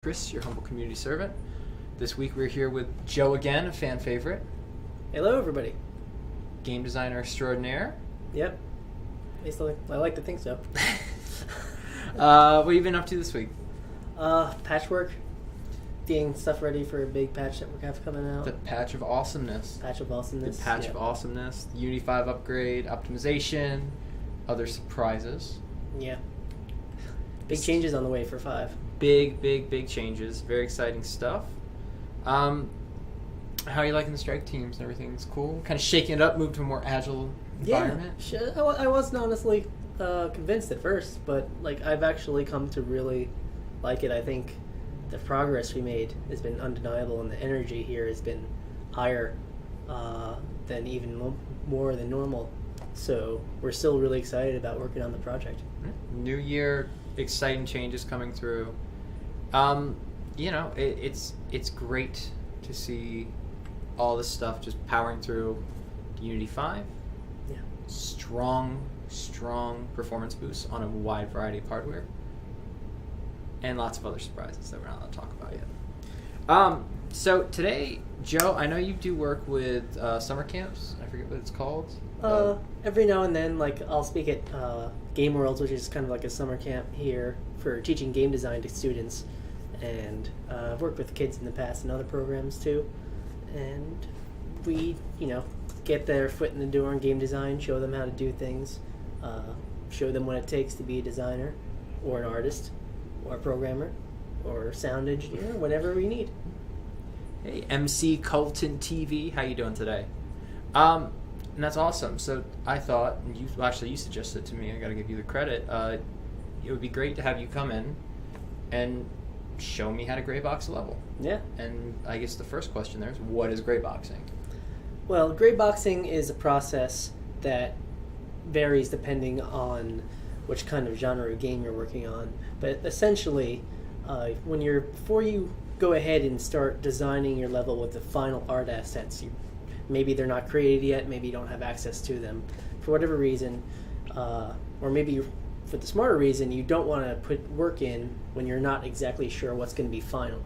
Chris, your humble community servant. This week we're here with Joe again, a fan favorite. Hello, everybody. Game designer extraordinaire. Yep. At least I like to think so. What have you been up to this week? Patchwork. Getting stuff ready for a big patch that we have coming out. The patch of awesomeness. Patch of awesomeness. The patch of awesomeness. The Unity 5 upgrade, optimization, other surprises. Yeah. Big changes on the way for 5. Big changes. Very exciting stuff. How are you liking the strike teams and everything's cool? Kind of shaking it up, move to a more agile environment? Yeah, I wasn't honestly convinced at first, but I've actually come to really like it. I think the progress we made has been undeniable, and the energy here has been higher than even more than normal. So we're still really excited about working on the project. New year, exciting changes coming through. It's great to see all this stuff just powering through Unity 5. Yeah. Strong performance boosts on a wide variety of hardware. And lots of other surprises that we're not allowed to talk about yet. So today, Joe, I know you do work with summer camps. I forget what it's called. Every now and then, I'll speak at Game Worlds, which is kind of like a summer camp here for teaching game design to students. And I've worked with kids in the past in other programs too. And we, get their foot in the door in game design, show them how to do things, show them what it takes to be a designer or an artist or a programmer or sound engineer, whatever we need. Hey, MC Colton TV, how you doing today? And that's awesome. So I thought, and you suggested it to me, I got to give you the credit, it would be great to have you come in and show me how to gray box a level. Yeah. And I guess the first question there is, what is gray boxing? Well, gray boxing is a process that varies depending on which kind of genre of game you're working on. But essentially, before you go ahead and start designing your level with the final art assets, maybe they're not created yet, maybe you don't have access to them for whatever reason, or maybe for the smarter reason, you don't want to put work in when you're not exactly sure what's going to be final.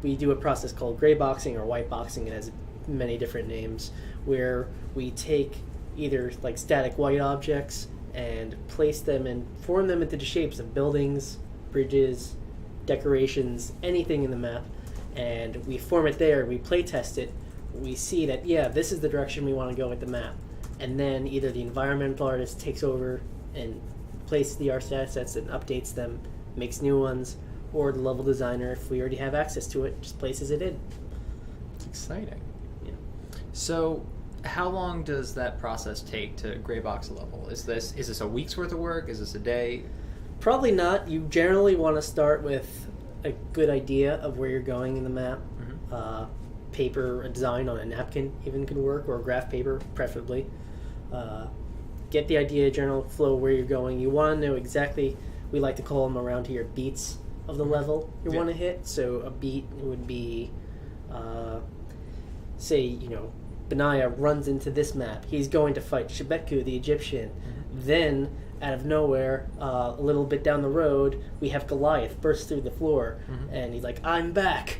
We do a process called gray boxing or white boxing. It has many different names, where we take either static white objects and place them and form them into the shapes of buildings, bridges, decorations, anything in the map, and we form it there, we play test it, we see that, this is the direction we want to go with the map, and then either the environmental artist takes over and places the art assets and updates them, makes new ones, or the level designer, if we already have access to it, just places it in. It's exciting. Yeah. So how long does that process take to gray box a level? Is this a week's worth of work? Is this a day? Probably not. You generally want to start with a good idea of where you're going in the map. Mm-hmm. Paper, a design on a napkin even could work, or graph paper preferably. Get the idea, general flow where you're going. You want to know exactly, we like to call them around here beats of the level you want to hit. So a beat would be, say, Benaiah runs into this map. He's going to fight Shebeku, the Egyptian. Mm-hmm. Then, out of nowhere, a little bit down the road, we have Goliath burst through the floor, and he's like, "I'm back."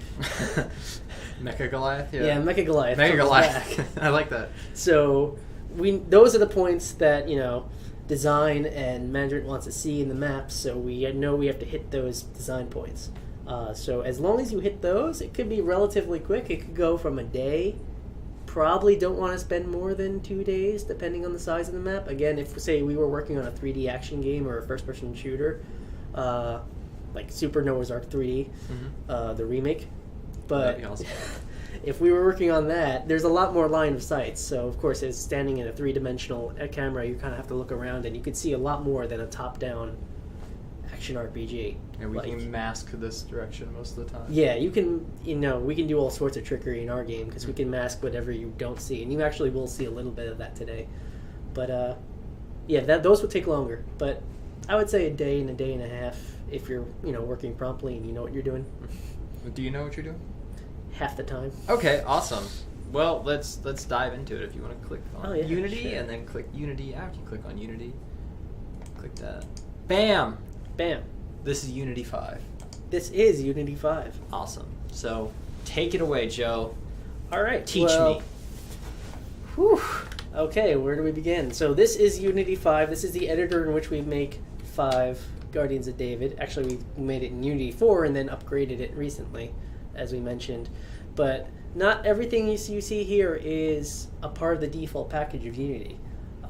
Mecha Goliath? Yeah, Mecha Goliath. Mecha Goliath. I like that. So, those are the points that, design and management wants to see in the maps, so we know we have to hit those design points. So as long as you hit those, it could be relatively quick. It could go from a day. Probably don't want to spend more than 2 days, depending on the size of the map. Again, if, say, we were working on a 3D action game or a first-person shooter, like Super Noah's Ark 3D, the remake. But awesome. If we were working on that, there's a lot more line of sight. So, of course, as standing in a three-dimensional camera, you kind of have to look around, and you can see a lot more than a top-down action RPG. And we can mask this direction most of the time. Yeah, you can, we can do all sorts of trickery in our game, because we can mask whatever you don't see, and you actually will see a little bit of that today. But, those would take longer. But I would say a day and a half if you're, working promptly and you know what you're doing. Do you know what you're doing? Half the time. Okay, awesome. Well, let's dive into it. If you want to click on Unity, sure. And then click Unity. After you click on Unity, click that. Bam! Bam. This is Unity 5. This is Unity 5. Awesome. So take it away, Joe. All right. Teach me. Whew. Okay, where do we begin? So this is Unity 5. This is the editor in which we make 5 Guardians of David. Actually, we made it in Unity 4 and then upgraded it recently, as we mentioned. But not everything you see here is a part of the default package of Unity.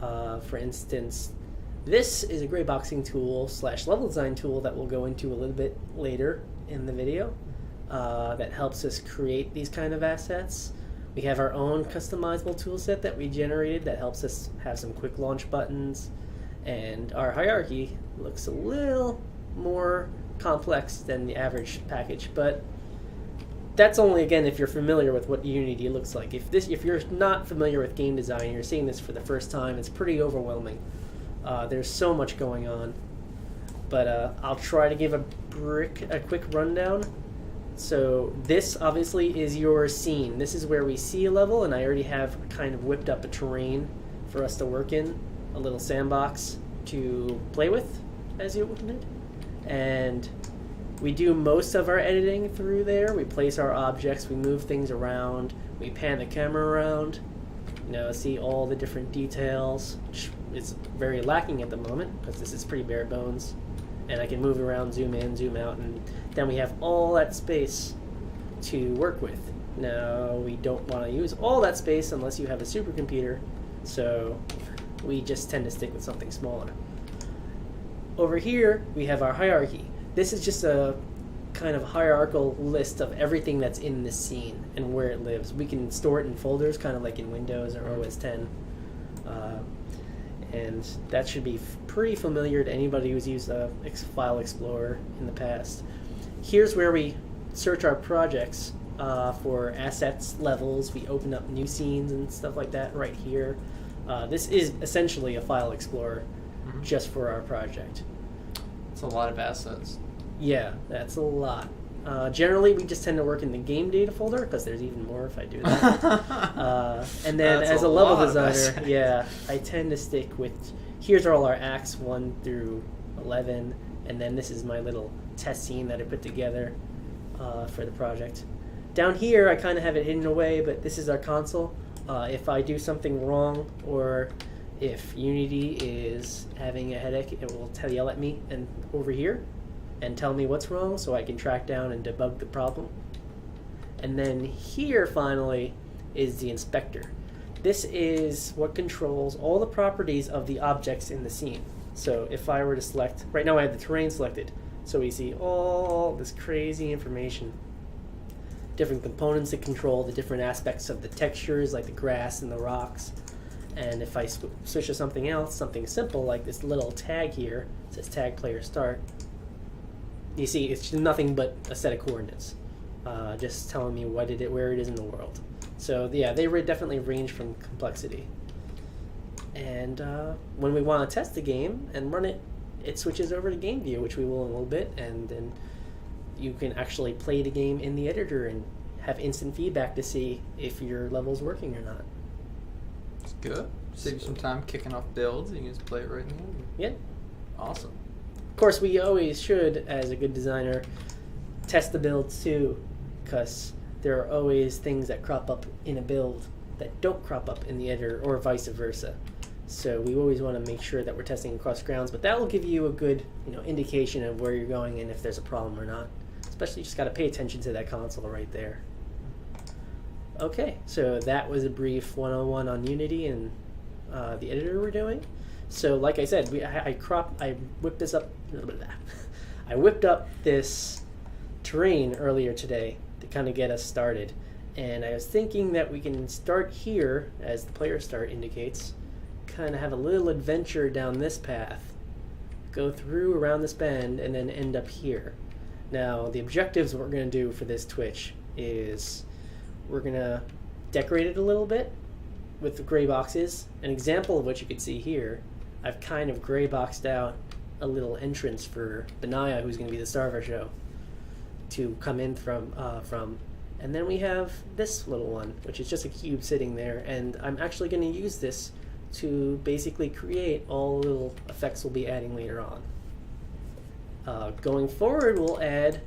For instance, this is a gray boxing tool / level design tool that we'll go into a little bit later in the video that helps us create these kind of assets. We have our own customizable tool set that we generated that helps us have some quick launch buttons. And our hierarchy looks a little more complex than the average package, but that's only, again, if you're familiar with what Unity looks like. If you're not familiar with game design and you're seeing this for the first time, it's pretty overwhelming. There's so much going on. But I'll try to give a quick rundown. So this obviously is your scene. This is where we see a level, and I already have kind of whipped up a terrain for us to work in, a little sandbox to play with, as you would. And we do most of our editing through there. We place our objects, we move things around, we pan the camera around, see all the different details, which is very lacking at the moment because this is pretty bare bones. And I can move around, zoom in, zoom out, and then we have all that space to work with. Now, we don't want to use all that space unless you have a supercomputer, so we just tend to stick with something smaller. Over here, we have our hierarchy. This is just a kind of hierarchical list of everything that's in this scene and where it lives. We can store it in folders, kind of like in Windows or OS X. And that should be pretty familiar to anybody who's used a file explorer in the past. Here's where we search our projects for assets, levels. We open up new scenes and stuff like that right here. This is essentially a file explorer just for our project. It's a lot of assets. Yeah, that's a lot. Generally, we just tend to work in the game data folder because there's even more if I do that. And then That's as a a level lot of designer, assets. yeah, I tend to stick with, here's all our acts 1 through 11, and then this is my little test scene that I put together for the project. Down here, I kind of have it hidden away, but this is our console. If I do something wrong, or if Unity is having a headache, it will yell at me and over here and tell me what's wrong so I can track down and debug the problem. And then here, finally, is the inspector. This is what controls all the properties of the objects in the scene. So if I were to select, right now I have the terrain selected, so we see all this crazy information. Different components that control the different aspects of the textures, like the grass and the rocks. And if I switch to something else, something simple like this little tag here, it says tag player start, you see it's nothing but a set of coordinates, just telling me where it is in the world. So yeah, they definitely range from complexity. And when we want to test the game and run it, it switches over to game view, which we will in a little bit, and then you can actually play the game in the editor and have instant feedback to see if your level's working or not. It's good. Save you some time kicking off builds. You can just play it right in the editor. Yeah. Awesome. Of course, we always should, as a good designer, test the builds too, because there are always things that crop up in a build that don't crop up in the editor, or vice versa. So we always want to make sure that we're testing across grounds, but that will give you a good, indication of where you're going and if there's a problem or not. Especially, you just got to pay attention to that console right there. Okay, so that was a brief 101 on Unity and the editor we're doing. So, like I said, I whipped this up. I whipped up this terrain earlier today to kind of get us started, and I was thinking that we can start here, as the player start indicates, kind of have a little adventure down this path, go through around this bend, and then end up here. Now, the objectives what we're going to do for this Twitch is we're going to decorate it a little bit with the gray boxes. An example of what you could see here, I've kind of gray boxed out a little entrance for Benaya, who's going to be the star of our show, to come in from. And then we have this little one, which is just a cube sitting there, and I'm actually going to use this to basically create all the little effects we'll be adding later on. Going forward, we'll add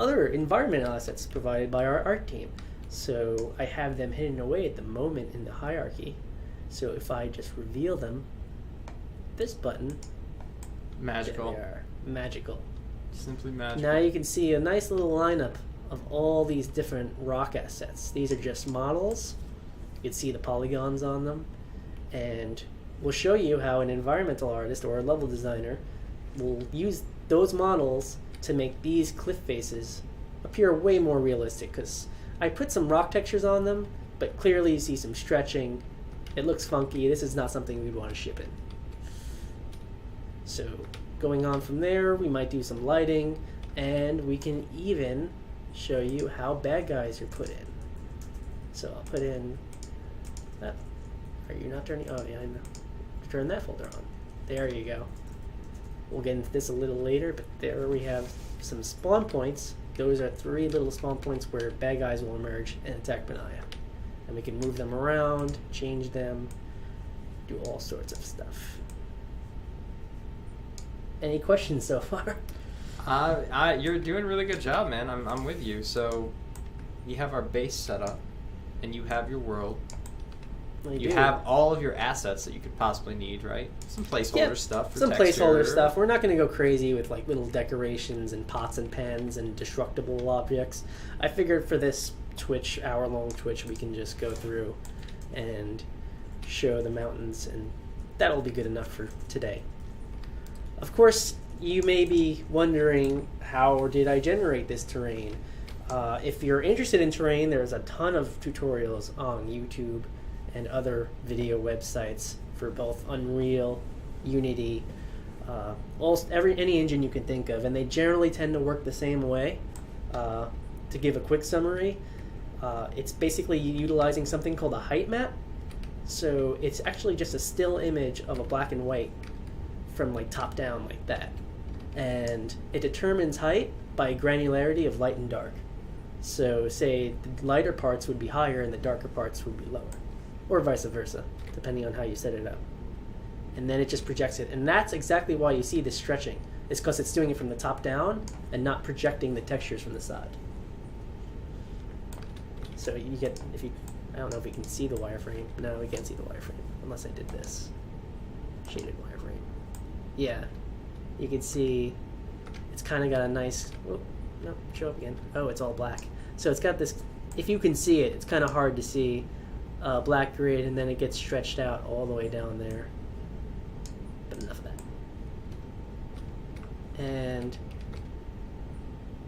other environmental assets provided by our art team. So I have them hidden away at the moment in the hierarchy. So if I just reveal them, this button, Magical. there they are. Magical. Simply magical. Now you can see a nice little lineup of all these different rock assets. These are just models. You can see the polygons on them. And we'll show you how an environmental artist or a level designer will use those models to make these cliff faces appear way more realistic, because I put some rock textures on them, but clearly you see some stretching. It looks funky. This is not something we'd want to ship in. So going on from there, we might do some lighting, and we can even show you how bad guys are put in. So I'll put in that. Are you not turning? Oh yeah, I know. Turn that folder on. There you go. We'll get into this a little later, but there we have some spawn points. Those are 3 little spawn points where bad guys will emerge and attack Benaya. And we can move them around, change them, do all sorts of stuff. Any questions so far? You're doing a really good job, man. I'm with you. So you have our base set up, and you have your world. You have all of your assets that you could possibly need, right? Some placeholder stuff for some texture. placeholder stuff. We're not going to go crazy with like little decorations and pots and pans and destructible objects. I figured for this Twitch, hour-long Twitch, we can just go through and show the mountains, and that'll be good enough for today. Of course, you may be wondering, how did I generate this terrain? If you're interested in terrain, there's a ton of tutorials on YouTube and other video websites for both Unreal, Unity, any engine you can think of, and they generally tend to work the same way. To give a quick summary, it's basically utilizing something called a height map. So it's actually just a still image of a black and white from like top down like that, and it determines height by granularity of light and dark. So say the lighter parts would be higher and the darker parts would be lower, or vice versa, depending on how you set it up. And then it just projects it, and that's exactly why you see this stretching. It's because it's doing it from the top down and not projecting the textures from the side. So you get, I don't know if we can see the wireframe. No, we can't see the wireframe unless I did this. Shaded wireframe. Yeah, you can see it's kind of got a nice, oh, no, show up again. Oh, it's all black. So it's got this, if you can see it, it's kind of hard to see black grid, and then it gets stretched out all the way down there. But enough of that. And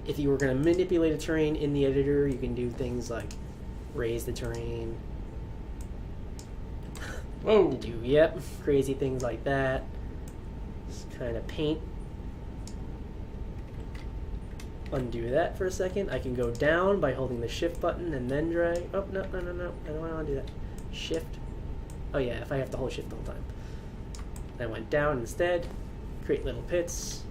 if you were going to manipulate a terrain in the editor, you can do things like raise the terrain. Whoa! Yep, crazy things like that. Just kind of paint. Undo that for a second. I can go down by holding the shift button and then drag. Oh, no. I don't want to do that. Shift. Oh yeah, if I have to hold shift the whole time. I went down instead. Create little pits.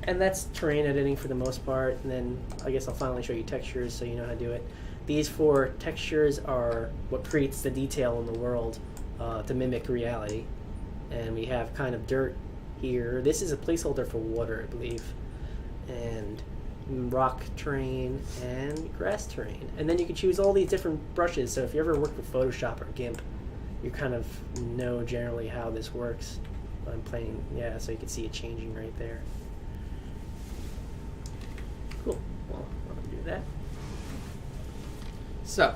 And that's terrain editing for the most part. And then I guess I'll finally show you textures so you know how to do it. These 4 textures are what creates the detail in the world to mimic reality. And we have kind of dirt here. This is a placeholder for water, I believe. And rock terrain and grass terrain. And then you can choose all these different brushes. So if you ever work with Photoshop or GIMP, you kind of know generally how this works. I'm playing, yeah, so you can see it changing right there. Cool. Well, I'll do that. So,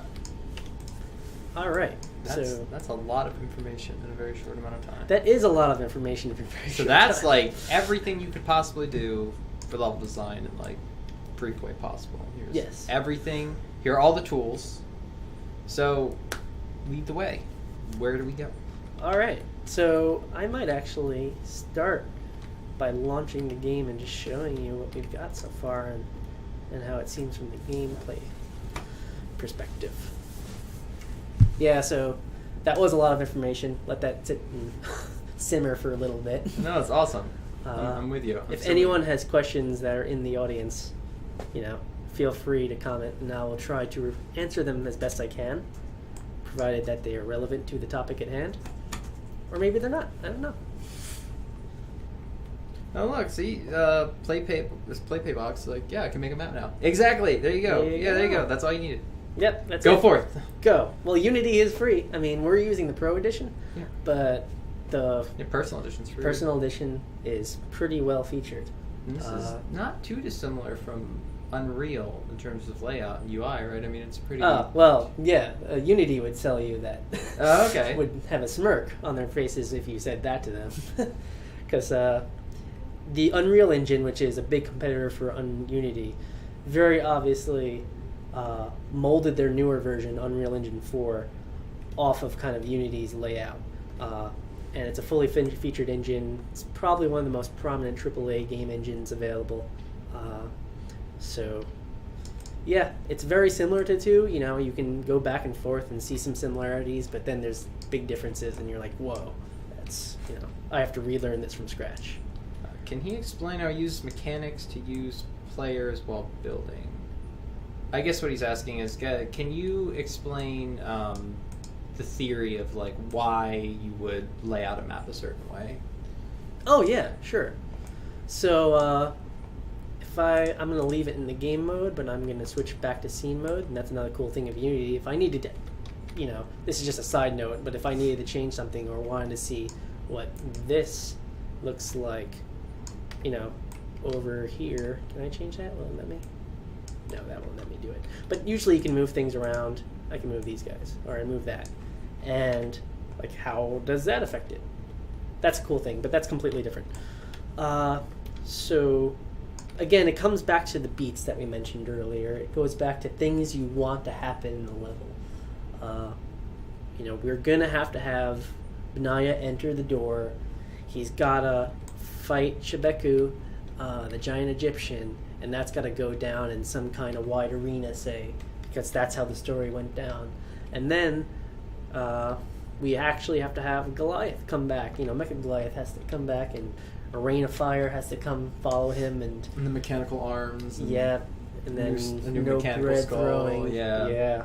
all right. That's a lot of information in a very short amount of time. That is a lot of information in a very short So that's like everything you could possibly do for level design in like brief way possible. Here's everything. Here are all the tools. So, lead the way. Where do we go? All right. So I might actually start by launching the game and just showing you what we've got so far and how it seems from the gameplay perspective. Yeah, so that was a lot of information. Let that sit and simmer for a little bit. No, it's awesome. I'm with you. If anyone has questions that are in the audience, feel free to comment, and I will try to answer them as best I can, provided that they are relevant to the topic at hand. Or maybe they're not. I don't know. Oh look, see, this PlayPay box, like, yeah, I can make a map now. Exactly. There you go. There you go. That's all you needed. Yep, that's Go it. forth. Go. Well, Unity is free. I mean, we're using the Pro Edition, Yeah. but the Personal edition's free. Personal Edition is pretty well featured. And this is not too dissimilar from Unreal in terms of layout and UI, right? I mean, it's pretty. Well, yeah. Unity would sell you that. Oh, okay. Would have a smirk on their faces if you said that to them, because the Unreal Engine, which is a big competitor for Unity, very obviously molded their newer version, Unreal Engine 4, off of kind of Unity's layout. And it's a fully featured engine. It's probably one of the most prominent AAA game engines available. So, yeah, it's very similar to 2. You know, you can go back and forth and see some similarities, but then there's big differences, and you're like, whoa, that's, you know, I have to relearn this from scratch. Can he explain how he uses mechanics to use players while building? I guess what he's asking is, can you explain the theory of like why you would lay out a map a certain way? Oh yeah, sure. So if I'm going to leave it in the game mode, but I'm going to switch back to scene mode, and that's another cool thing of Unity. If I needed to, you know, this is just a side note, but if I needed to change something or wanted to see what this looks like, you know, over here, can I change that? Will it let me? No, that won't let me do it. But usually you can move things around. I can move these guys, or I move that. And, like, how does that affect it? That's a cool thing, but that's completely different. So, again, it comes back to the beats that we mentioned earlier. It goes back to things you want to happen in the level. You know, we're going to have Benaya enter the door. He's got to fight Shebeku, the giant Egyptian, and that's got to go down in some kind of wide arena, say, because that's how the story went down. And then we actually have to have Goliath come back. You know, Mecha Goliath has to come back, and a rain of fire has to come follow him, and the mechanical arms. And yeah, and then a new no mechanical bread skull. throwing. Yeah.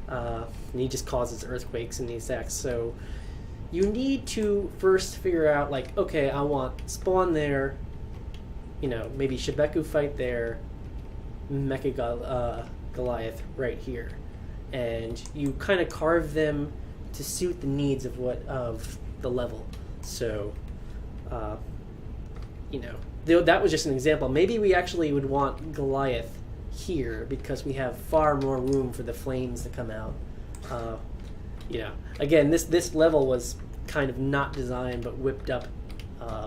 And he just causes earthquakes in these acts. So you need to first figure out, like, okay, I want spawn there. You know, maybe Shebeku fight there, Mecha Goliath right here, and you kind of carve them to suit the needs of the level. So, you know, that was just an example. Maybe we actually would want Goliath here because we have far more room for the flames to come out. You know, again, this level was kind of not designed but whipped up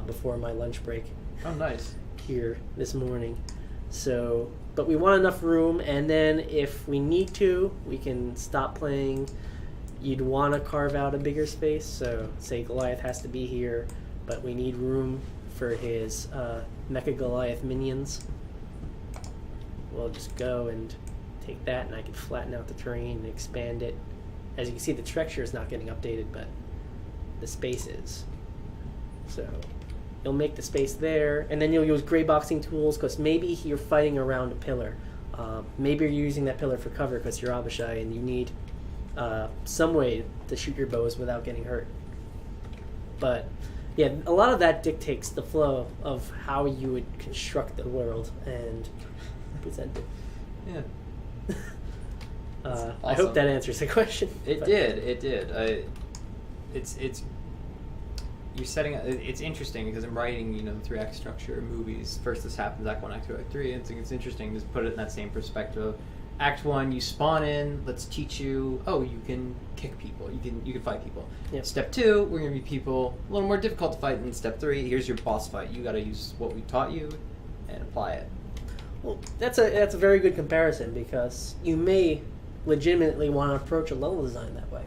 before my lunch break. Oh, nice. Here this morning. So, but we want enough room, and then if we need to, we can stop playing. You'd want to carve out a bigger space, so say Goliath has to be here, but we need room for his Mecha Goliath minions. We'll just go and take that, and I can flatten out the terrain and expand it. As you can see, the texture is not getting updated, but the space is. So you'll make the space there, and then you'll use gray boxing tools because maybe you're fighting around a pillar. Maybe you're using that pillar for cover because you're Abishai and you need some way to shoot your bows without getting hurt. But yeah, a lot of that dictates the flow of how you would construct the world and present it. Yeah. I Awesome. hope that answers the question. It did. It's you're setting up. It's interesting because I'm writing, you know, the 3-act structure of movies. First this happens, Act 1, Act 2, Act 3. And I think it's interesting to put it in that same perspective. Act 1, you spawn in. Let's teach you. Oh, you can kick people. You can fight people. Yep. Step 2, we're gonna be people a little more difficult to fight. And step 3, here's your boss fight. You got to use what we taught you and apply it. Well, that's a very good comparison because you may legitimately want to approach a level design that way,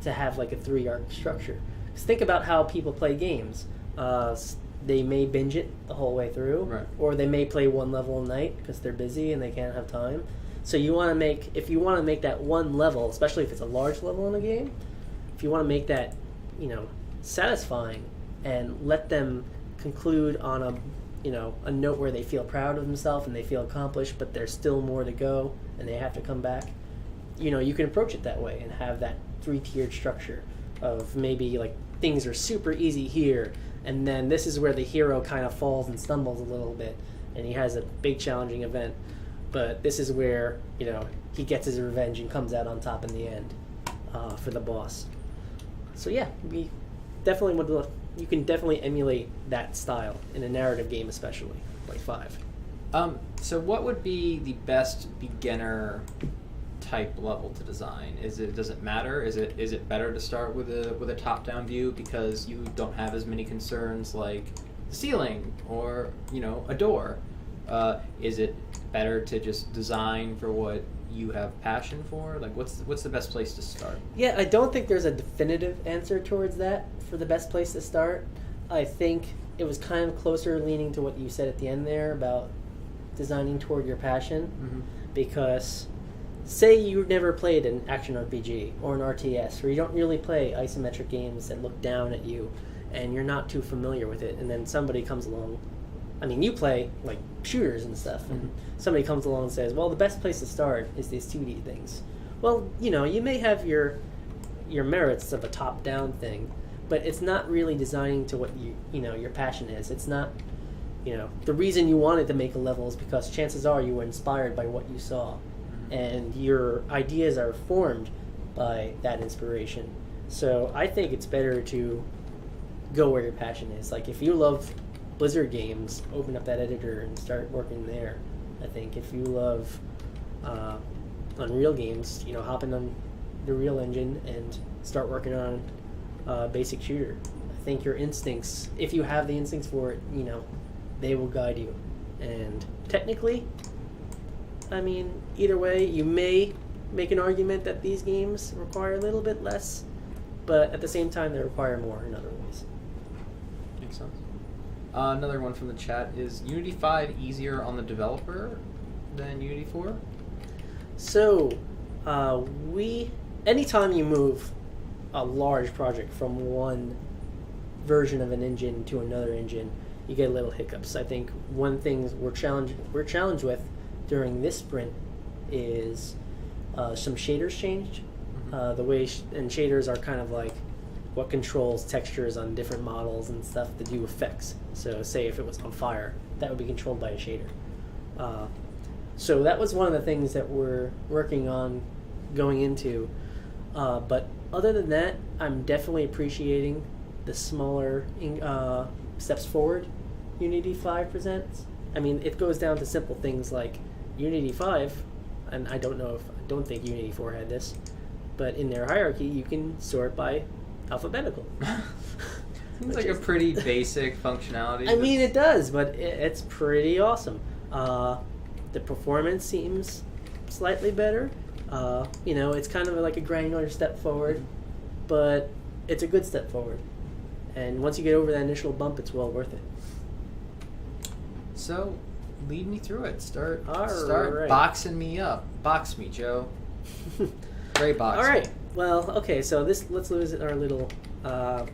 to have like a 3-arc structure. Because think about how people play games. They may binge it the whole way through, Right. or they may play one level a night because they're busy and they can't have time. So you want to make, if you want to make that one level, especially if it's a large level in a game, if you want to make that, you know, satisfying and let them conclude on a note where they feel proud of themselves and they feel accomplished, but there's still more to go and they have to come back. You know, you can approach it that way and have that 3-tiered structure of maybe like things are super easy here, And then this is where the hero kind of falls and stumbles a little bit, and he has a big challenging event. But this is where, he gets his revenge and comes out on top in the end for the boss. So yeah, we definitely would look. You can definitely emulate that style in a narrative game, especially like 5. So what would be the best beginner type level to design? Does it matter? Is it better to start with a top-down view because you don't have as many concerns like the ceiling or a door? Is it better to just design for what you have passion for? Like what's the best place to start? Yeah, I don't think there's a definitive answer towards that for the best place to start. I think it was kind of closer leaning to what you said at the end there about designing toward your passion. Mm-hmm. Because say you never played an action RPG or an RTS, or you don't really play isometric games that look down at you and you're not too familiar with it, and then somebody comes along, I mean, you play like shooters and stuff, and somebody comes along and says, well, the best place to start is these 2D things. Well, you may have your merits of a top-down thing, but it's not really designing to what your passion is. It's not, the reason you wanted to make a level is because chances are you were inspired by what you saw, and your ideas are formed by that inspiration. So I think it's better to go where your passion is. Like if you love Blizzard games, open up that editor and start working there. I think if you love Unreal games, hop in on the Real Engine and start working on basic shooter. I think your instincts, if you have the instincts for it, they will guide you. And technically, I mean, either way, you may make an argument that these games require a little bit less, but at the same time, they require more in other ways. Makes sense. Another one from the chat is Unity 5 easier on the developer than Unity 4? So, anytime you move a large project from one version of an engine to another engine, you get little hiccups. I think one thing we're challenged with during this sprint is some shaders changed. The way and shaders are kind of like what controls textures on different models and stuff to do effects. So say if it was on fire, that would be controlled by a shader. So that was one of the things that we're working on going into. But other than that, I'm definitely appreciating the smaller steps forward Unity 5 presents. I mean, it goes down to simple things like Unity 5, and I don't think Unity 4 had this, but in their hierarchy, you can sort by alphabetical. Seems like a pretty basic functionality. I mean, it does, but it's pretty awesome. The performance seems slightly better. It's kind of like a granular step forward, but it's a good step forward. And once you get over that initial bump, it's well worth it. So, lead me through it. Start right. Boxing me up. Box me, Joe. Great box. All right. Well, okay. So let's lose our little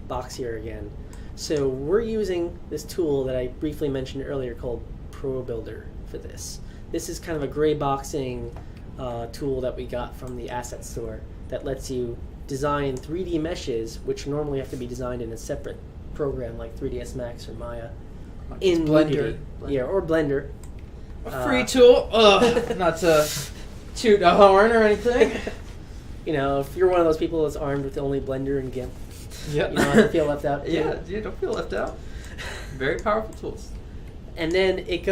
box here again. So we're using this tool that I briefly mentioned earlier called ProBuilder for this. This is kind of a gray boxing tool that we got from the asset store that lets you design 3D meshes, which normally have to be designed in a separate program like 3ds Max or Maya. In Blender. Yeah, or Blender. A free tool. Not to toot a horn or anything. If you're one of those people that's armed with only Blender and GIMP, yep. you don't have to feel left out. Yeah, don't feel left out. Very powerful tools. And then it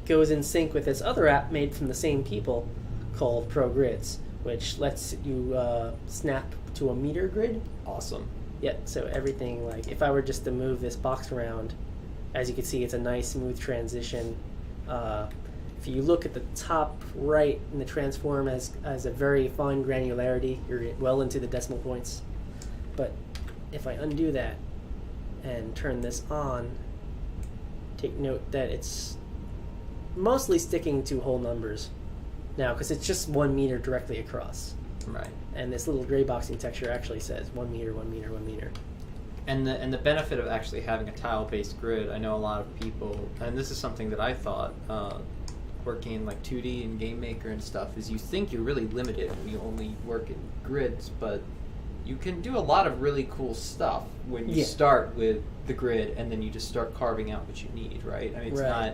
goes in sync with this other app made from the same people called ProGrids, which lets you snap to a meter grid. Awesome. Yeah, so everything, like if I were just to move this box around, as you can see, it's a nice smooth transition. If you look at the top right in the transform as a very fine granularity, you're well into the decimal points. But if I undo that and turn this on, take note that it's mostly sticking to whole numbers now because it's just 1 meter directly across. Right. And this little gray boxing texture actually says 1 meter, 1 meter, 1 meter. And the benefit of actually having a tile-based grid, I know a lot of people, and this is something that I thought, working in like 2D and Game Maker and stuff, is you think you're really limited when you only work in grids, but you can do a lot of really cool stuff when you Yeah. start with the grid and then you just start carving out what you need, right? I mean, it's Right.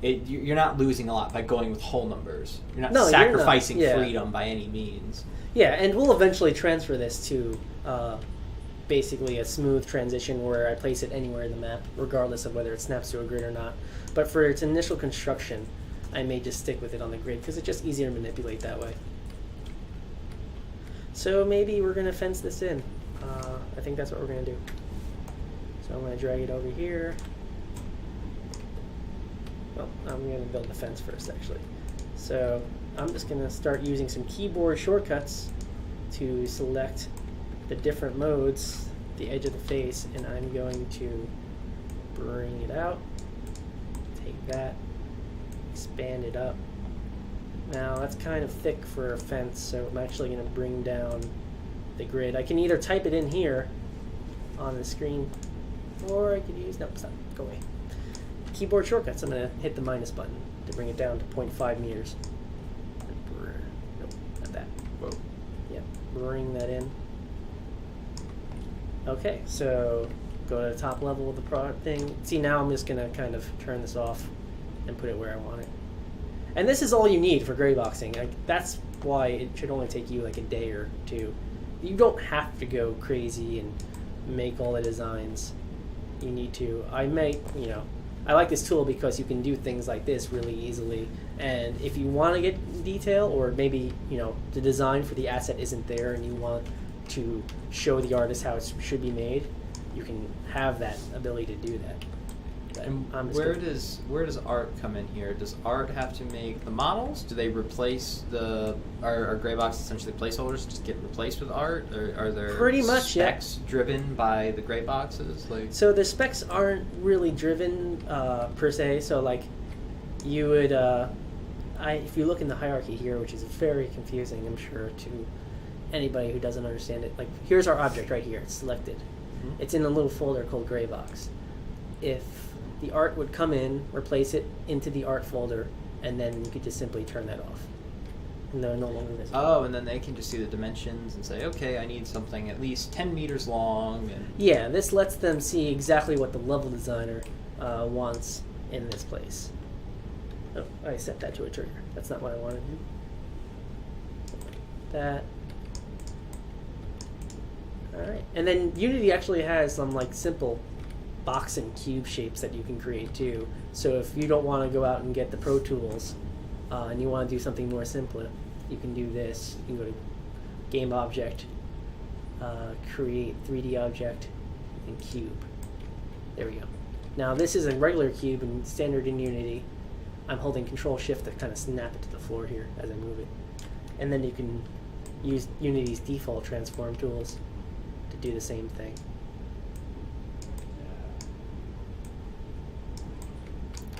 not... you're not losing a lot by going with whole numbers. You're not No, you're not. sacrificing Yeah. freedom by any means. Yeah, and we'll eventually transfer this to basically a smooth transition where I place it anywhere in the map, regardless of whether it snaps to a grid or not. But for its initial construction, I may just stick with it on the grid because it's just easier to manipulate that way. So maybe we're going to fence this in. I think that's what we're going to do. So I'm going to drag it over here. Well, I'm going to build the fence first, actually. So I'm just going to start using some keyboard shortcuts to select the different modes, the edge of the face, and I'm going to bring it out, take that, expand it up. Now that's kind of thick for a fence, so I'm actually going to bring down the grid. I can either type it in here on the screen, or I could use, nope, stop, go away. Keyboard shortcuts, I'm going to hit the minus button to bring it down to 0.5 meters. Nope, not that. Whoa. Yep, bring that in. Okay, so go to the top level of the product thing. See, now I'm just going to kind of turn this off and put it where I want it. And this is all you need for gray boxing. That's why it should only take you like a day or two. You don't have to go crazy and make all the designs you need to. I like this tool because you can do things like this really easily. And if you want to get detail, or maybe, the design for the asset isn't there and you want to show the artist how it should be made, you can have that ability to do that. And where does art come in here? Does art have to make the models? Do they replace are gray boxes essentially placeholders just get replaced with art? Or are there pretty much specs driven by the gray boxes? So the specs aren't really driven per se. So like you would, if you look in the hierarchy here, which is very confusing, I'm sure, to anybody who doesn't understand it. Like here's our object right here. It's selected. Mm-hmm. It's in a little folder called gray box. If the art would come in, replace it into the art folder, and then you could just simply turn that off. And they're no longer visible. Oh, and then they can just see the dimensions and say, okay, I need something at least 10 meters long. And yeah, this lets them see exactly what the level designer wants in this place. Oh, I set that to a trigger. That's not what I wanted to do. That. Alright, and then Unity actually has some simple box and cube shapes that you can create too. So if you don't want to go out and get the Pro Tools and you want to do something more simple, you can do this. You can go to Game Object, create 3D Object, and Cube. There we go. Now this is a regular cube and standard in Unity. I'm holding Control-Shift to kind of snap it to the floor here as I move it. And then you can use Unity's default transform tools to do the same thing.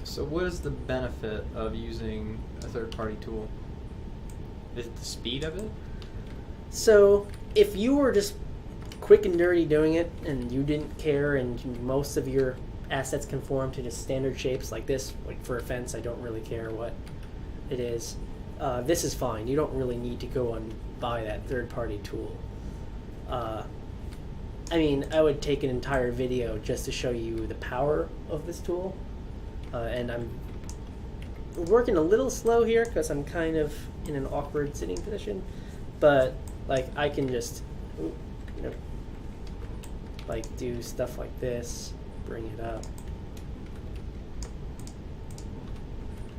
So what is the benefit of using a third-party tool? Is it the speed of it? So if you were just quick and dirty doing it and you didn't care and most of your assets conform to just standard shapes like this, like for a fence, I don't really care what it is. This is fine. You don't really need to go and buy that third-party tool. I mean, I would take an entire video just to show you the power of this tool. And I'm working a little slow here because I'm kind of in an awkward sitting position. But I can just, do stuff like this, bring it up.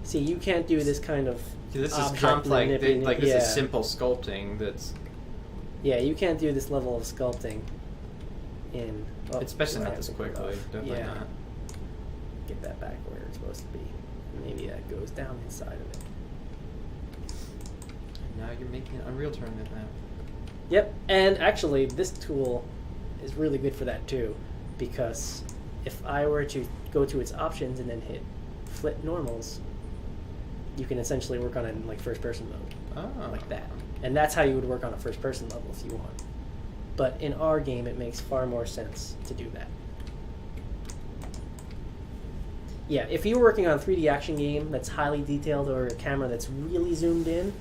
See, you can't do this kind of This is object complex. manipulation. This is simple sculpting. Yeah, you can't do this level of sculpting in. Especially not this quickly. Definitely not. Get that back where it's supposed to be. Maybe that goes down inside of it. Now you're making an Unreal Tournament map. Yep, and actually this tool is really good for that too, because if I were to go to its options and then hit flip normals, you can essentially work on it in first person mode. Oh. Like that. And that's how you would work on a first person level if you want. But in our game it makes far more sense to do that. Yeah, if you're working on a 3D action game that's highly detailed or a camera that's really zoomed in,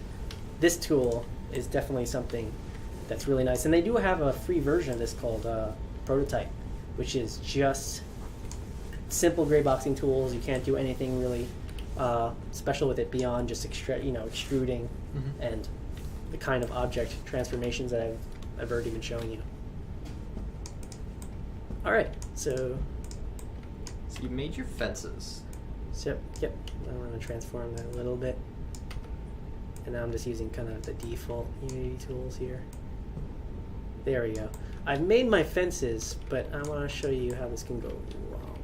this tool is definitely something that's really nice. And they do have a free version of this called Prototype, which is just simple gray boxing tools. You can't do anything really special with it beyond just extruding and the kind of object transformations that I've already been showing you. All right, so you made your fences. So, yep, I'm going to transform that a little bit. And now I'm just using kind of the default Unity tools here. There we go. I've made my fences, but I want to show you how this can go wrong.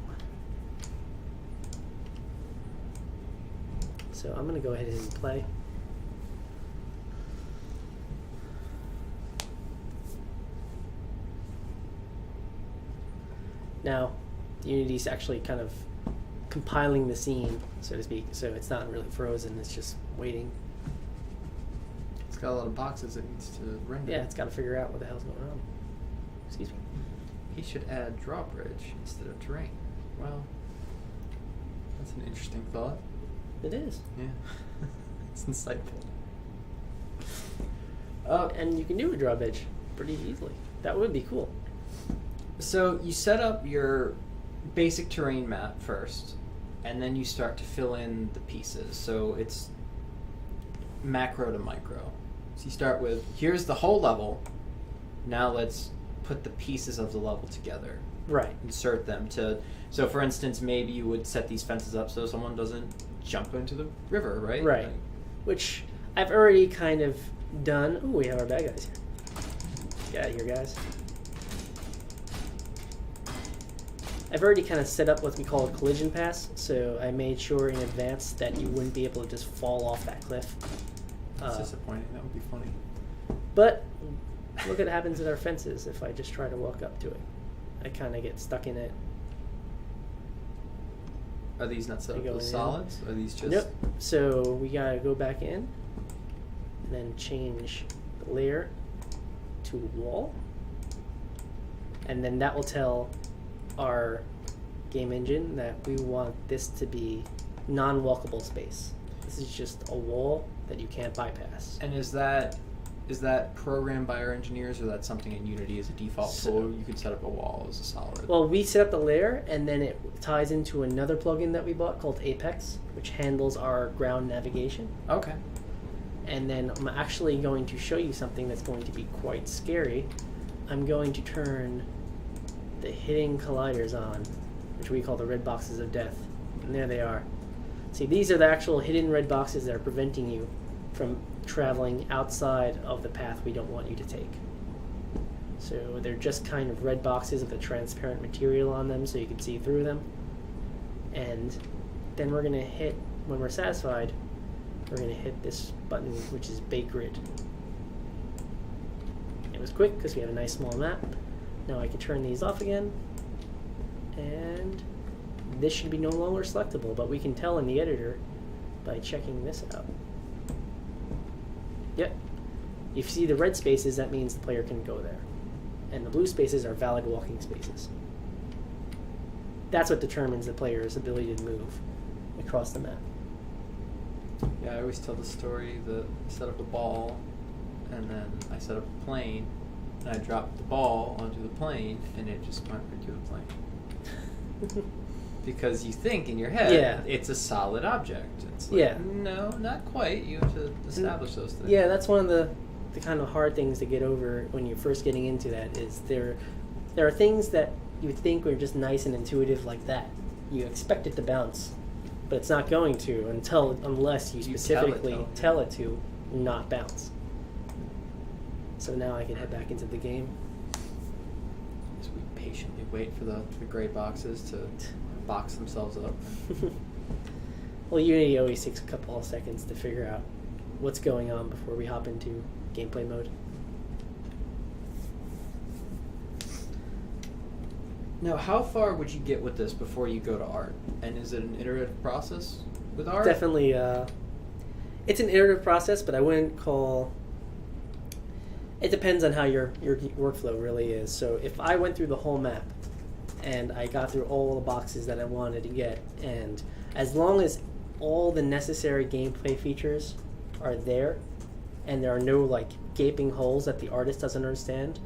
So I'm going to go ahead and play. Now, Unity's actually kind of compiling the scene, so to speak, so it's not really frozen, it's just waiting. It's got a lot of boxes it needs to render. Yeah, it's got to figure out what the hell's going on. Excuse me. He should add drawbridge instead of terrain. Well, that's an interesting thought. It is. Yeah. It's insightful. And you can do a drawbridge pretty easily. That would be cool. So you set up your basic terrain map first, and then you start to fill in the pieces. So it's macro to micro. So you start with, here's the whole level. Now let's put the pieces of the level together. Right. Insert them to, so for instance, maybe you would set these fences up so someone doesn't jump into the river, right? Right. Like, which I've already kind of done. Ooh, we have our bad guys here. Get out of here, guys. I've already kind of set up what we call a collision pass, so I made sure in advance that you wouldn't be able to just fall off that cliff. It's disappointing. That would be funny. But look what happens with our fences if I just try to walk up to it. I kind of get stuck in it. Are these not set up with solids? Are these just... Nope. So we gotta go back in and then change the layer to wall. And then that will tell our game engine that we want this to be non-walkable space. This is just a wall that you can't bypass. And is that programmed by our engineers, or that's something in Unity as a default tool? You could set up a wall as a solid. Well, we set up the layer, and then it ties into another plugin that we bought called Apex, which handles our ground navigation. Okay. And then I'm actually going to show you something that's going to be quite scary. I'm going to turn the hidden colliders on, which we call the red boxes of death. And there they are. See, these are the actual hidden red boxes that are preventing you from traveling outside of the path we don't want you to take. So they're just kind of red boxes with a transparent material on them so you can see through them. And then we're going to hit, when we're satisfied, we're going to hit this button, which is Bake Grid. It was quick because we have a nice small map. Now I can turn these off again, and this should be no longer selectable, but we can tell in the editor by checking this out. Yep. If you see the red spaces, that means the player can go there. And the blue spaces are valid walking spaces. That's what determines the player's ability to move across the map. Yeah, I always tell the story that I set up a ball, and then I set up a plane, and I dropped the ball onto the plane, and it just went right through the plane. Because you think in your head, it's a solid object. It's like, no, not quite. You have to establish those things. Yeah, that's one of the kind of hard things to get over when you're first getting into that, is there are things that you think are just nice and intuitive like that. You expect it to bounce, but it's not going to unless you specifically tell it to not bounce. So now I can head back into the game. Just we patiently wait for the gray boxes to box themselves up. Well, Unity always takes a couple of seconds to figure out what's going on before we hop into gameplay mode. Now, how far would you get with this before you go to art? And is it an iterative process with art? Definitely, it's an iterative process, but I wouldn't call... It depends on how your workflow really is. So if I went through the whole map and I got through all the boxes that I wanted to get, and as long as all the necessary gameplay features are there, and there are no like gaping holes that the artist doesn't understand,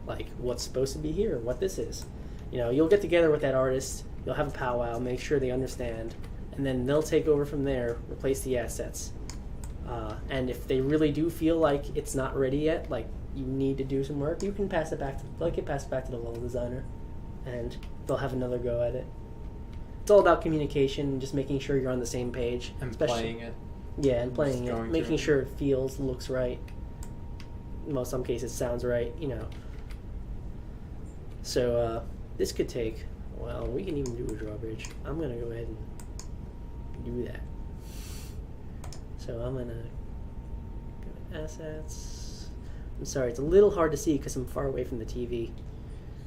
like what's supposed to be here, what this is. You'll get together with that artist, you'll have a powwow, make sure they understand, and then they'll take over from there, replace the assets. And if they really do feel like it's not ready yet, like you need to do some work, you can pass it back to the level designer, and they'll have another go at it. It's all about communication, just making sure you're on the same page. And playing it. Yeah, and playing it, making sure it feels, looks right. In some cases, sounds right. So this could take. Well, we can even do a drawbridge. I'm gonna go ahead and do that. So I'm gonna go to assets. I'm sorry, it's a little hard to see because I'm far away from the TV.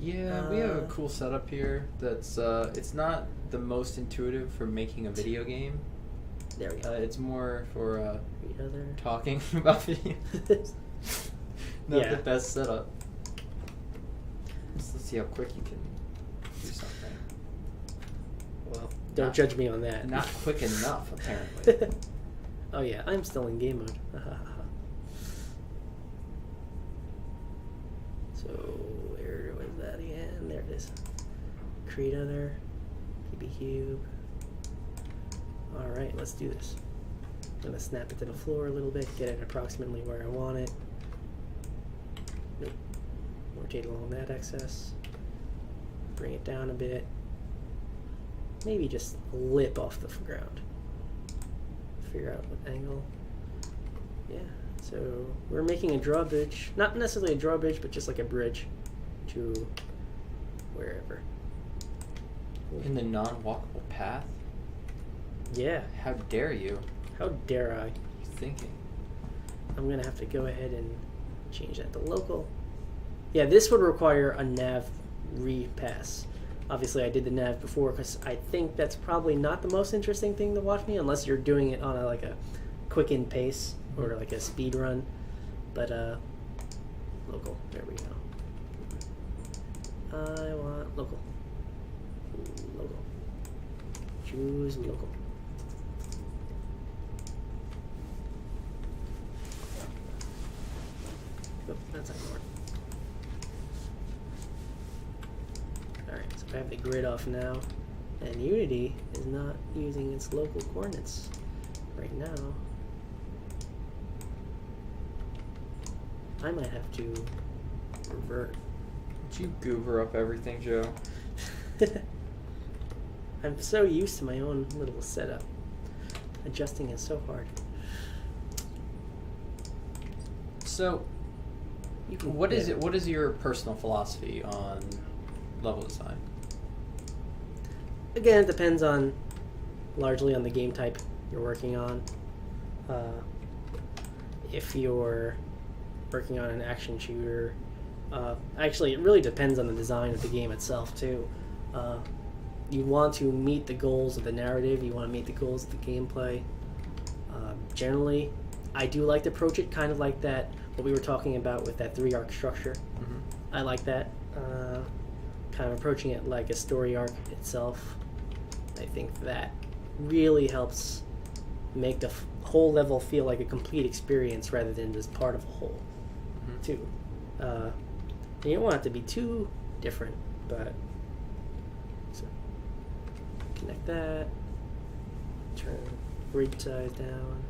Yeah, we have a cool setup here that's it's not the most intuitive for making a video game. There we go. It's more for other talking about video. Not the best setup. Let's see how quick you can do something. Well, don't judge me on that. Not quick enough, apparently. Oh yeah, I'm still in game mode. So where was that again? There it is. Create other. PB cube. All right, let's do this. I'm gonna snap it to the floor a little bit, get it approximately where I want it. Nope. Rotate along that axis. Bring it down a bit. Maybe just a lip off the ground. Figure out what angle. Yeah, so we're making a drawbridge. Not necessarily a drawbridge, but just like a bridge to wherever. In the non-walkable path? Yeah. How dare you? How dare I? What are you thinking? I'm going to have to go ahead and change that to local. Yeah, this would require a nav repass. Obviously, I did the nav before because I think that's probably not the most interesting thing to watch me unless you're doing it on a quicken pace or like a speed run. But local, there we go. I want local. Local. Choose local. Oh, that's not more. Alright, so I have the grid off now, and Unity is not using its local coordinates right now. I might have to revert. Did you goober up everything, Joe? I'm so used to my own little setup. Adjusting is so hard. So, what is your personal philosophy on level design? Again, it depends largely on the game type you're working on. If you're working on an action shooter, actually it really depends on the design of the game itself too. You want to meet the goals of the narrative, you want to meet the goals of the gameplay. Generally, I do like to approach it kind of like that, what we were talking about with that 3-arc structure. Mm-hmm. I like that. Kind of approaching it like a story arc itself. I think that really helps make the whole level feel like a complete experience rather than just part of a whole, too. You don't want it to be too different, but so connect that, turn grid size down.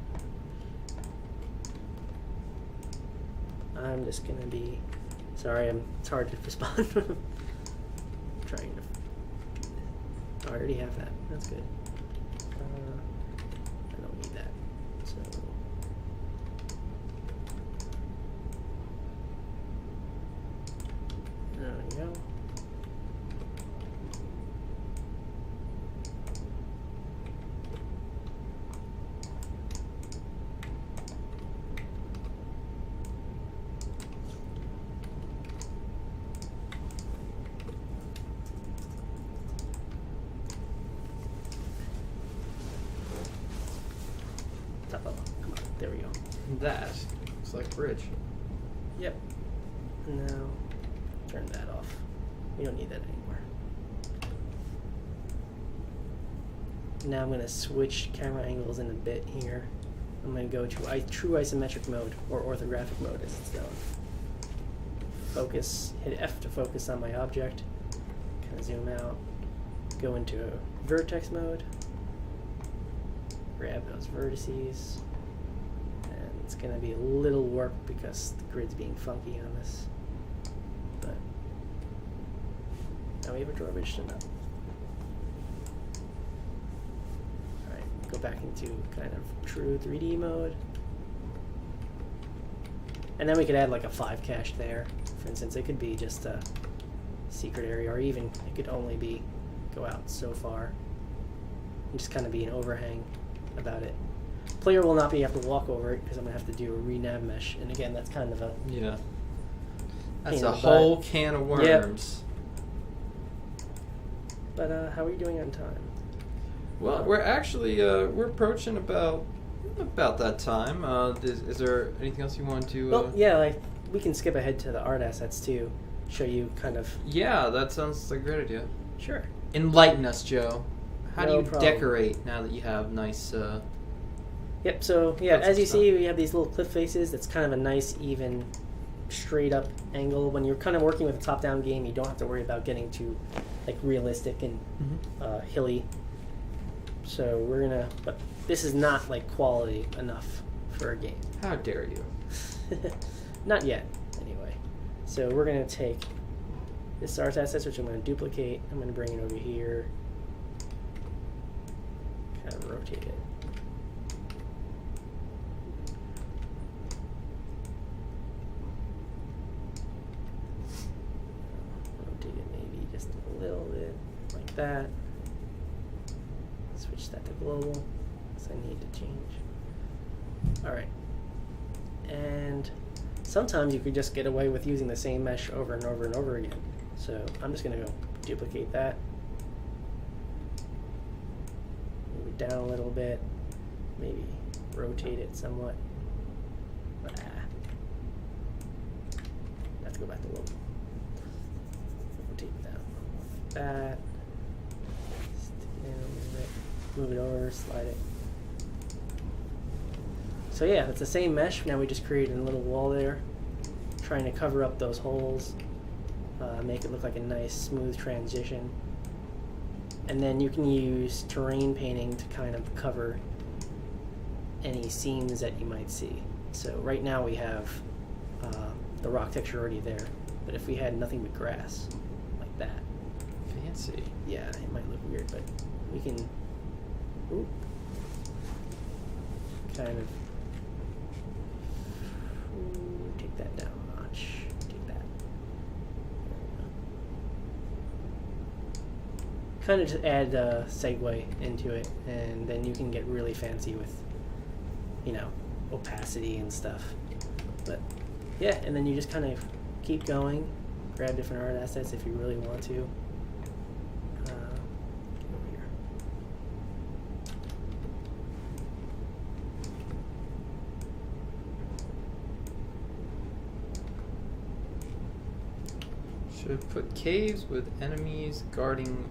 I'm just gonna be sorry. It's hard to respond. Trying to. Oh, I already have that. That's good. I don't need that. So. There we go. Come on, there we go. That looks like bridge. Yep. Now, turn that off. We don't need that anymore. Now I'm going to switch camera angles in a bit here. I'm going to go to true isometric mode, or orthographic mode as it's known. Focus, hit F to focus on my object, kind of zoom out, go into vertex mode, grab those vertices, and it's going to be a little warp because the grid's being funky on this, but now we have a drawbridge to know. Alright, go back into kind of true 3D mode, and then we could add like a 5 cache there. For instance, it could be just a secret area, or even it could only be go out so far and just kind of be an overhang about it. Player will not be able to walk over it because I'm going to have to do a renav mesh, and again, that's kind of a that's a whole can of worms. Yep. But how are you doing on time? Well, we're actually we're approaching about that time. Is there anything else you want to? Well, yeah, we can skip ahead to the art assets too. Show you kind of. Yeah, that sounds like a great idea. Sure. Enlighten us, Joe. How do you problem. decorate now that you have nice? Yep. So yeah, as you stuff. see, we have these little cliff faces. That's kind of a nice, even, straight up angle. When you're kind of working with a top-down game, you don't have to worry about getting too like realistic and hilly. So we're gonna. But this is not like quality enough for a game. How dare you? Not yet, anyway. So we're going to take this art asset, which I'm going to duplicate. I'm going to bring it over here. Kind of rotate it. Rotate it maybe just a little bit, like that. Switch that to global, because I need to change. Alright. And sometimes you could just get away with using the same mesh over and over and over again. So I'm just going to go duplicate that. Move it down a little bit. Maybe rotate it somewhat. Let's go back to low. Rotate it down like that. Stick it in a little bit. Move it over, slide it. So yeah, it's the same mesh. Now we just created a little wall there, trying to cover up those holes, make it look like a nice smooth transition. And then you can use terrain painting to kind of cover any seams that you might see. So right now we have the rock texture already there, but if we had nothing but grass, like that. Fancy. Yeah, it might look weird, but we can kind of take that down a notch. Take that. Kind of just add a segue into it, and then you can get really fancy with, opacity and stuff. But yeah, and then you just kind of keep going, grab different art assets if you really want to. Get over here. Should put caves with enemies guarding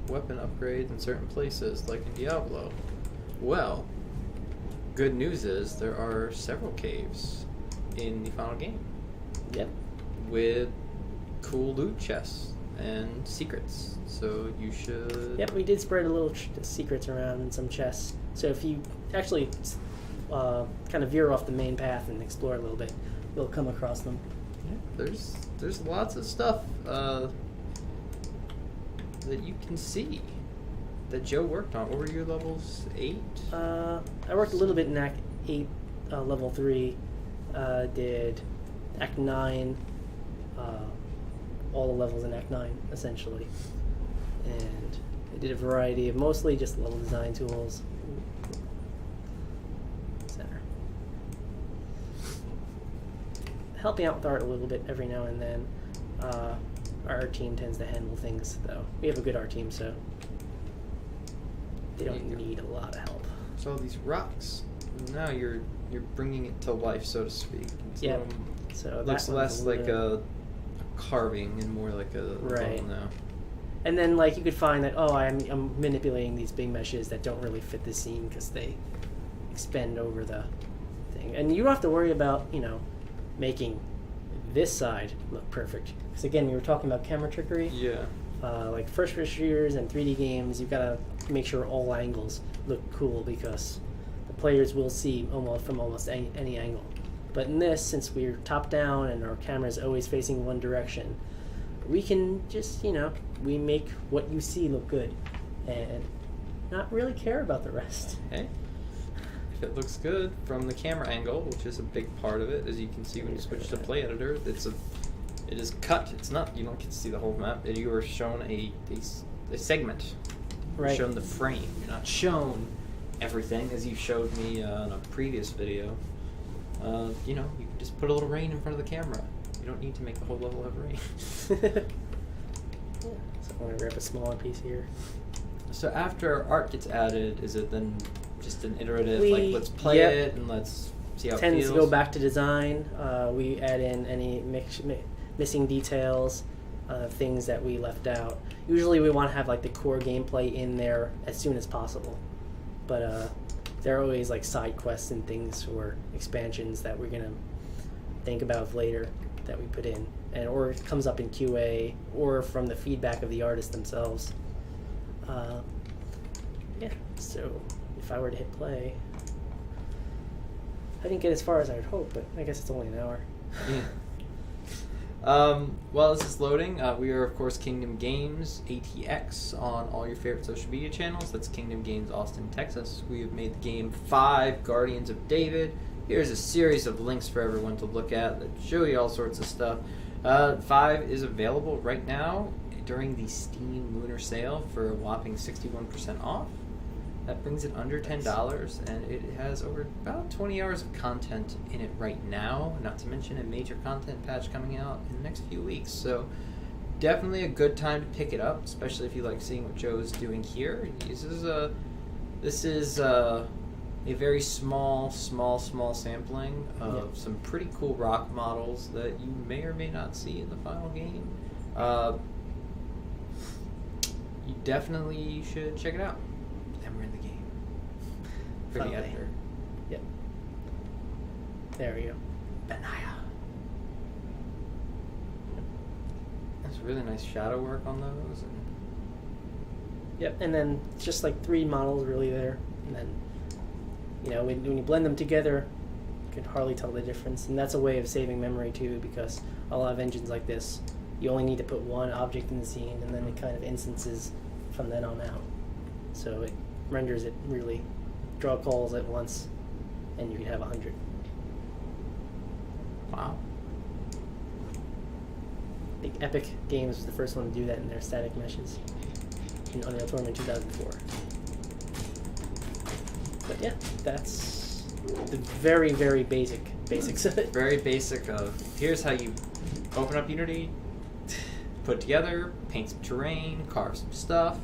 weapon upgrades in certain places, like in Diablo. Well, good news is there are several caves in the final game. Yep. With cool loot chests and secrets. So you should... Yep, we did spread a little secrets around in some chests. So if you actually kind of veer off the main path and explore a little bit, you'll come across them. Yeah, there's lots of stuff that you can see that Joe worked on. What were your levels? 8? I worked a little bit in Act 8, level 3. Did Act 9, all the levels in Act 9, essentially. And I did a variety of mostly just level design tools. Center. Helping out with art a little bit every now and then. Our team tends to handle things, though. We have a good art team, so they don't need a lot of help. So these rocks, now you're bringing it to life, so to speak. Yeah. So it looks less like a carving and more like a right level now. And then you could find that I'm manipulating these big meshes that don't really fit the scene because they expend over the thing. And you don't have to worry about, making this side look perfect. Because again, we were talking about camera trickery. Yeah. Like first-person shooters and 3D games, you've got to make sure all angles look cool because the players will see from almost any angle. But in this, since we're top-down and our camera is always facing one direction, we can just, we make what you see look good and not really care about the rest. Hey, if it looks good from the camera angle, which is a big part of it, as you can see when you switch to Play Editor, it is cut. It's not, you don't get to see the whole map. You are shown a segment. You're Right. shown the frame. You're not shown everything, as you showed me in a previous video. You can just put a little rain in front of the camera. You don't need to make the whole level have rain. So I'm going to grab a smaller piece here. So after art gets added, is it then just an iterative, let's play Yep. it and let's see how it Tends feels? to go back to design. We add in any missing details, things that we left out. Usually we want to have the core gameplay in there as soon as possible. But there are always side quests and things or expansions that we're going to think about later that we put in. Or it comes up in QA or from the feedback of the artists themselves. So if I were to hit play, I didn't get as far as I would hope, but I guess it's only an hour. Yeah. While this is loading, we are, of course, Kingdom Games ATX on all your favorite social media channels. That's Kingdom Games Austin, Texas. We have made the game 5 Guardians of David. Here's a series of links for everyone to look at that show you all sorts of stuff. 5 is available right now during the Steam Lunar Sale for a whopping 61% off. That brings it under $10, and it has over about 20 hours of content in it right now, not to mention a major content patch coming out in the next few weeks. So definitely a good time to pick it up, especially if you like seeing what Joe's doing here. This is a very small sampling of some pretty cool rock models that you may or may not see in the final game. You definitely should check it out. And we're in the game. For the Finally. editor. Yep. There we go. Benaya. That's really nice shadow work on those. Yep, and then just 3 models really there. And then, when you blend them together, you can hardly tell the difference. And that's a way of saving memory too, because a lot of engines like this, you only need to put one object in the scene, and then it kind of instances from then on out. So it renders it really, draw calls at once, and you can have 100. Wow. I think Epic Games was the first one to do that in their static meshes in Unreal Tournament 2004. But yeah, that's the very, very basics of it. Very basic of, here's how you open up Unity, put together, paint some terrain, carve some stuff,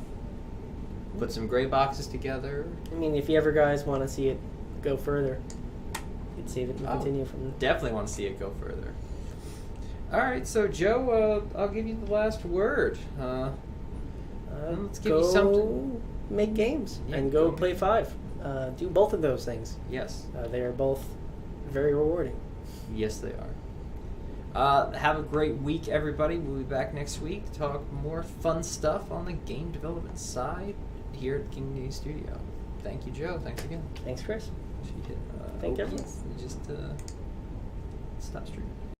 put some gray boxes together. I mean, if you ever guys want to see it go further, you could save it and continue from... Definitely want to see it go further. Alright, so Joe, I'll give you the last word. Let's give you something. Make games Yeah, and go go play 5. Do both of those things. Yes. They are both very rewarding. Yes, they are. Have a great week, everybody. We'll be back next week to talk more fun stuff on the game development side here at King News Studio. Thank you, Joe. Thanks again. Thanks, Chris. She hit, Thank you. Just stop streaming.